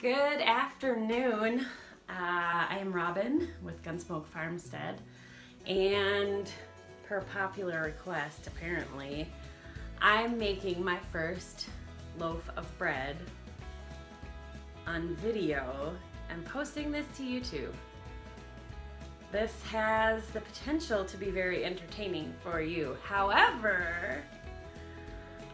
Good afternoon. I am Robin with Gunsmoke Farmstead, and per popular request, apparently, I'm making my first loaf of bread on video and posting this to YouTube. This has the potential to be very entertaining for you. However,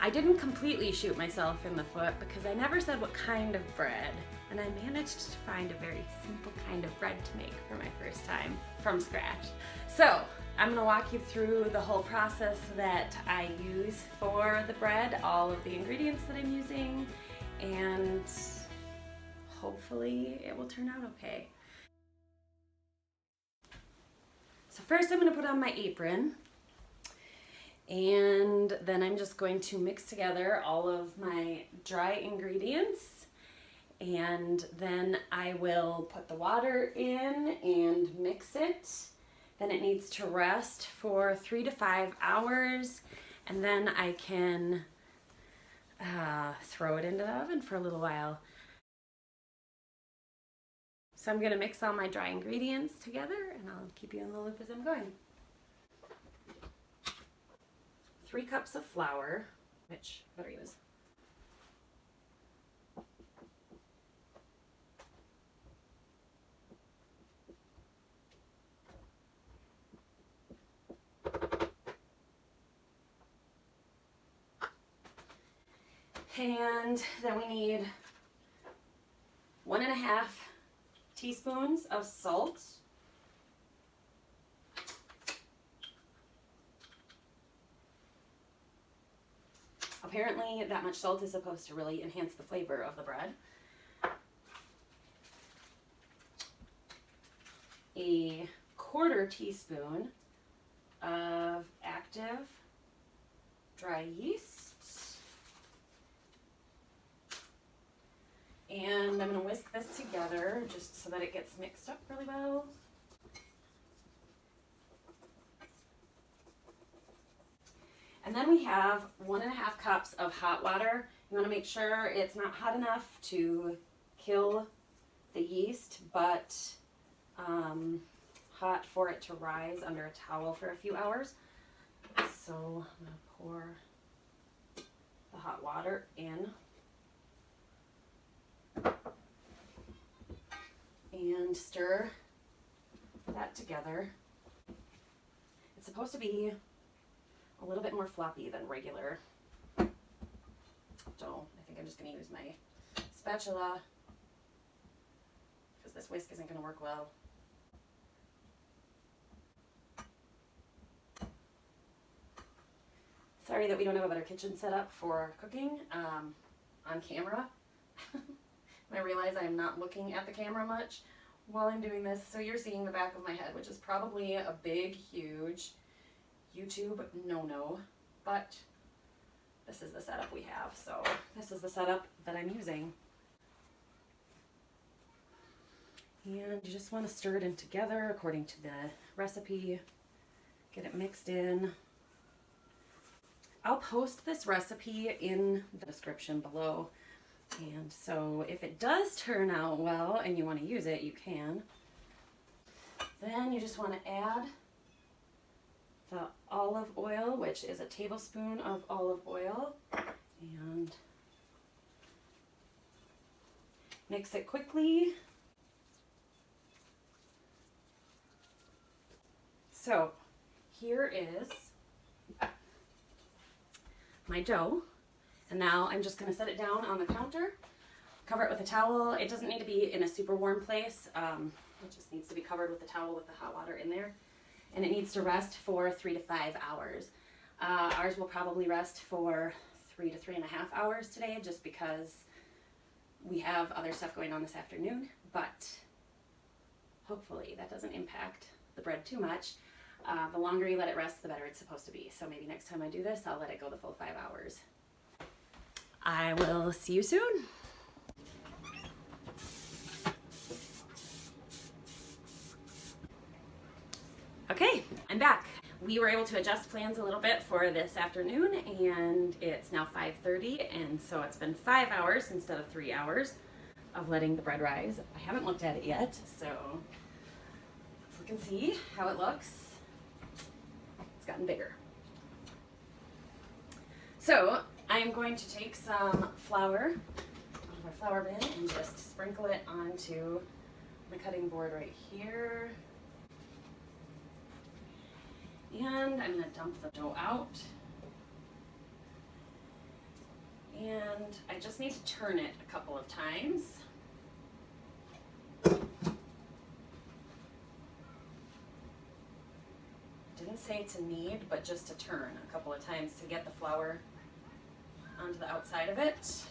I didn't completely shoot myself in the foot because I never said what kind of bread, and I managed to find a very simple kind of bread to make for my first time from scratch. So I'm gonna walk you through the whole process that I use for the bread, all of the ingredients that I'm using, and hopefully it will turn out okay. So first I'm gonna put on my apron, and then I'm just going to mix together all of my dry ingredients, and then I will put the water in and mix it. Then it needs to rest for 3 to 5 hours, and then I can throw it into the oven for a little while. So I'm gonna mix all my dry ingredients together, and I'll keep you in the loop as I'm going. 3 cups of flour, which I better use. And then we need 1.5 teaspoons of salt. Apparently, that much salt is supposed to really enhance the flavor of the bread. A 1/4 teaspoon of active dry yeast. And I'm going to whisk this together just so that it gets mixed up really well. And then we have 1.5 cups of hot water. You want to make sure it's not hot enough to kill the yeast, but hot for it to rise under a towel for a few hours. So I'm going to pour the hot water in and stir that together. It's supposed to be a little bit more floppy than regular. So I think I'm just going to use my spatula because this whisk isn't going to work well. Sorry that we don't have a better kitchen setup for cooking on camera. I realize I am not looking at the camera much while I'm doing this, so you're seeing the back of my head, which is probably a big, huge YouTube no-no, but this is the setup we have, so this is the setup that I'm using. And you just want to stir it in together according to the recipe, get it mixed in. I'll post this recipe in the description below, and so if it does turn out well and you want to use it, you can. Then you just want to add the olive oil, which is a tablespoon of olive oil, and mix it quickly. So here is my dough, and now I'm just going to set it down on the counter, cover it with a towel. It doesn't need to be in a super warm place. It just needs to be covered with a towel with the hot water in there. And it needs to rest for 3 to 5 hours. Ours will probably rest for 3 to 3.5 hours today, just because we have other stuff going on this afternoon, but hopefully that doesn't impact the bread too much. The longer you let it rest, the better it's supposed to be. So maybe next time I do this, I'll let it go the full 5 hours. I will see you soon. Okay, I'm back. We were able to adjust plans a little bit for this afternoon, and it's now 5:30, and so it's been 5 hours instead of 3 hours. of letting the bread rise. I haven't looked at it yet, so let's look and see how it looks. It's gotten bigger. So I'm going to take some flour out of our flour bin and just sprinkle it onto the cutting board right here. And I'm going to dump the dough out. And I just need to turn it a couple of times. Didn't say to knead, but just to turn a couple of times to get the flour onto the outside of it.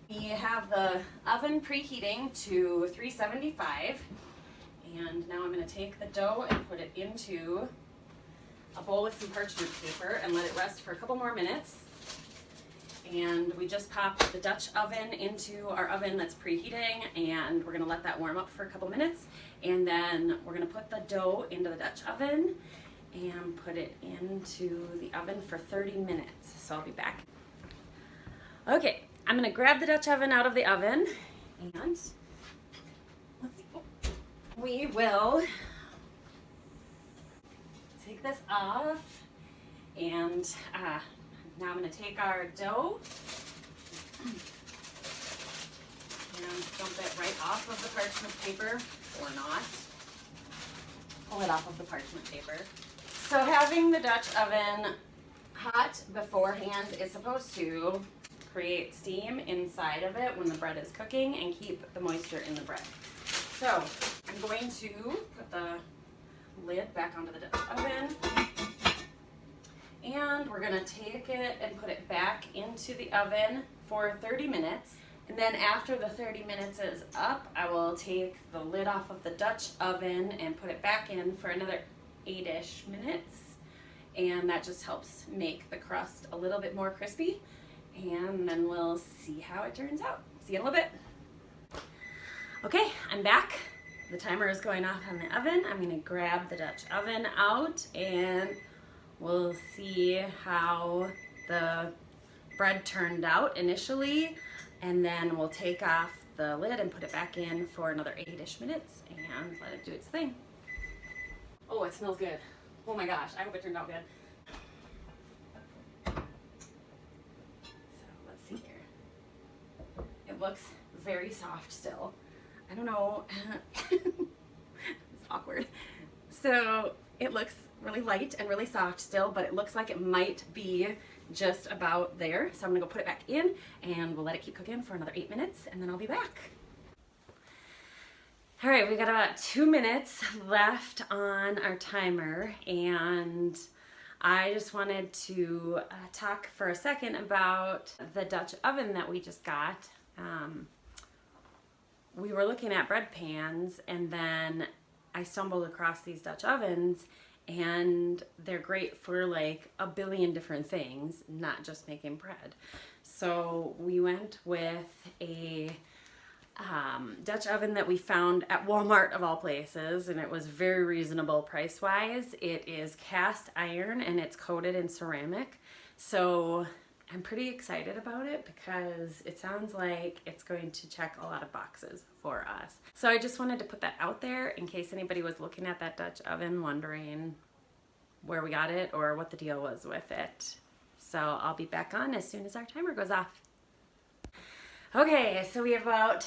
We have the oven preheating to 375. And now I'm going to take the dough and put it into a bowl with some parchment paper and let it rest for a couple more minutes. And we just popped the Dutch oven into our oven that's preheating, and we're going to let that warm up for a couple minutes. And then we're going to put the dough into the Dutch oven and put it into the oven for 30 minutes. So I'll be back. Okay, I'm going to grab the Dutch oven out of the oven, and let's see. We will take this off, and now I'm going to take our dough and dump it right off of the parchment paper, or not. Pull it off of the parchment paper. So having the Dutch oven hot beforehand is supposed to create steam inside of it when the bread is cooking and keep the moisture in the bread. So I'm going to put the lid back onto the Dutch oven, and we're going to take it and put it back into the oven for 30 minutes. And then after the 30 minutes is up, I will take the lid off of the Dutch oven and put it back in for another 8-ish minutes. And that just helps make the crust a little bit more crispy. And then we'll see how it turns out. See you in a little bit. Okay, I'm back. The timer is going off on the oven. I'm gonna grab the Dutch oven out and we'll see how the bread turned out initially, and then we'll take off the lid and put it back in for another 8-ish minutes and let it do its thing. Oh, it smells good. Oh my gosh, I hope it turned out good. So let's see here. It looks very soft still. I don't know, it's awkward. So it looks really light and really soft still, but it looks like it might be just about there. So I'm gonna go put it back in and we'll let it keep cooking for another 8 minutes and then I'll be back. All right, we got about 2 minutes left on our timer, and I just wanted to talk for a second about the Dutch oven that we just got. We were looking at bread pans, and then I stumbled across these Dutch ovens, and they're great for like a billion different things, not just making bread. So we went with a Dutch oven that we found at Walmart of all places, and it was very reasonable price wise. It is cast iron and it's coated in ceramic. So I'm pretty excited about it because it sounds like it's going to check a lot of boxes for us. So I just wanted to put that out there in case anybody was looking at that Dutch oven wondering where we got it or what the deal was with it. So I'll be back on as soon as our timer goes off. Okay, so we have about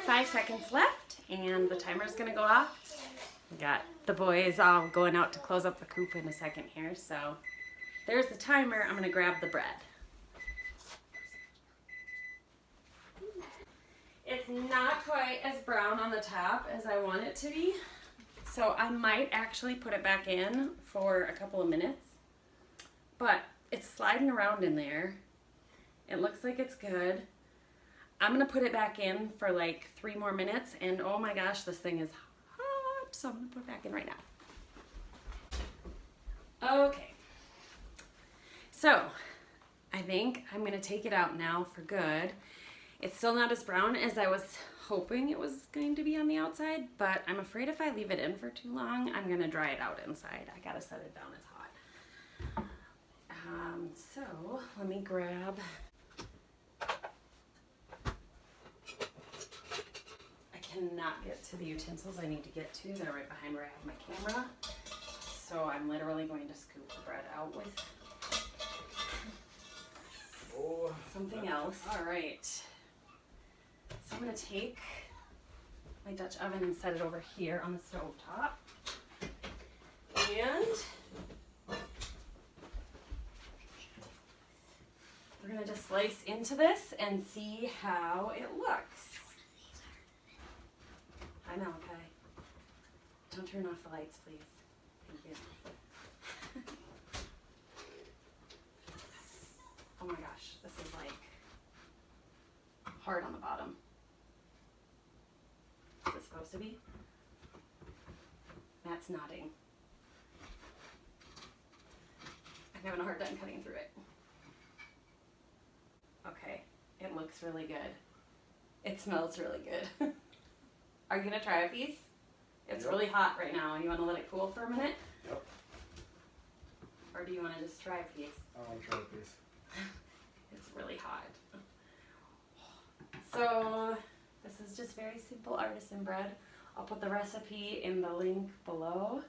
5 seconds left and the timer's gonna go off. We got the boys all going out to close up the coop in a second here. So there's the timer. I'm gonna grab the bread. It's not quite as brown on the top as I want it to be, so I might actually put it back in for a couple of minutes, but it's sliding around in there. It looks like it's good. I'm gonna put it back in for like 3 more minutes, and oh my gosh, this thing is hot, so I'm gonna put it back in right now. Okay, so I think I'm gonna take it out now for good. It's still not as brown as I was hoping it was going to be on the outside, but I'm afraid if I leave it in for too long, I'm gonna dry it out inside. I gotta set it down, it's hot. So let me grab, I cannot get to the utensils I need to get to. They're right behind where I have my camera. So I'm literally going to scoop the bread out with something else. All right. So I'm going to take my Dutch oven and set it over here on the stove top. And we're going to just slice into this and see how it looks. I know, okay. Don't turn off the lights, please. Thank you. Oh my gosh, this is like hard on the bottom. Is it supposed to be? Matt's nodding. I'm having a hard time cutting through it. Okay, it looks really good. It smells really good. Are you gonna try a piece? It's really hot right now. You wanna let it cool for a minute? Yep. Or do you wanna just try a piece? I want to try a piece. It's really hot. So this is just very simple artisan bread. I'll put the recipe in the link below.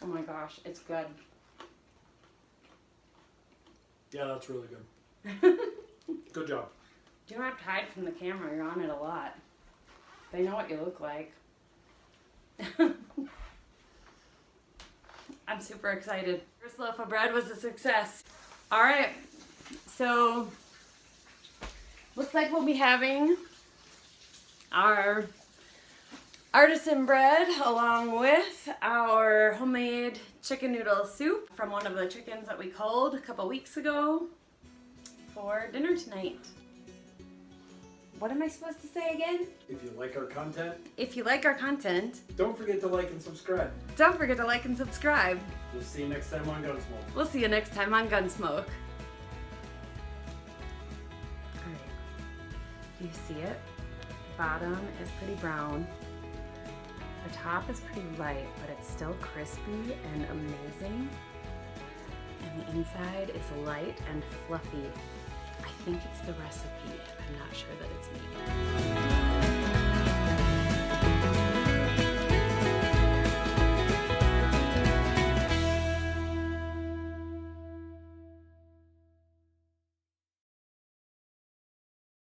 Oh my gosh, it's good. Yeah, that's really good. Good job. You don't have to hide from the camera, you're on it a lot. They know what you look like. I'm super excited. First loaf of bread was a success. All right, so looks like we'll be having our artisan bread along with our homemade chicken noodle soup from one of the chickens that we culled a couple weeks ago for dinner tonight. What am I supposed to say again? If you like our content, If you like our content, don't forget to like and subscribe. don't forget to like and subscribe. We'll see you next time on Gunsmoke. We'll see you next time on Gunsmoke. Alright, do you see it? Bottom is pretty brown. The top is pretty light, but it's still crispy and amazing. And the inside is light and fluffy. I think it's the recipe. I'm not sure that it's me.